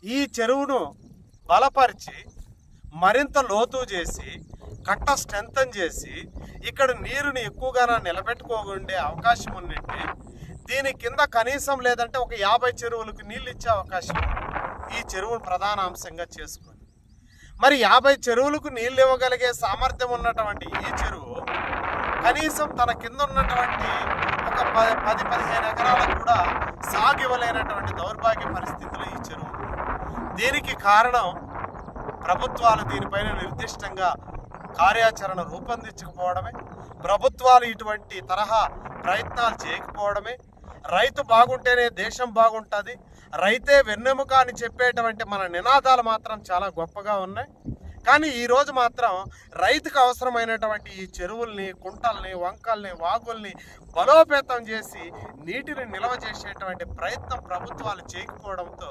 ఈ చెరువును బలపరిచి మరింత లోతు చేసి కట్ట స్ట్రెంథన్ చేసి ఇక్కడ నీరుని ఎక్కువగా నిలబెట్టుకోకుండే అవకాశం ఉన్నట్టు దీని కింద కనీసం లేదంటే ఒక 50 చెరువులకు నీళ్ళు ఇచ్చే అవకాశం ఉంది ఈ చెరువును ప్రధాన అంశంగా చేసుకొని. మరి 50 చెరువులకు నీళ్ళు ఇవ్వగలిగే సామర్థ్యం ఉన్నటువంటి ఈ చెరువు కనీసం తన కింద ఉన్నటువంటి ఒక 10-15 ఎకరాలకు కూడా సాగు ఇవ్వలేనటువంటి దౌర్భాగ్య పరిస్థితులు ఈ చెరువు. దీనికి కారణం ప్రభుత్వాలు దీనిపైన నిర్దిష్టంగా కార్యాచరణ రూపొందించకపోవడమే, ప్రభుత్వాలు ఇటువంటి తరహా ప్రయత్నాలు చేయకపోవడమే. రైతు బాగుంటేనే దేశం బాగుంటుంది, రైతే వెన్నెముక అని చెప్పేటువంటి మన నినాదాలు మాత్రం చాలా గొప్పగా ఉన్నాయి. కానీ ఈరోజు మాత్రం రైతుకు అవసరమైనటువంటి ఈ చెరువుల్ని, కుంటల్ని, వంకల్ని, వాగుల్ని బలోపేతం చేసి నీటిని నిల్వ చేసేటువంటి ప్రయత్నం ప్రభుత్వాలు చేయకపోవడంతో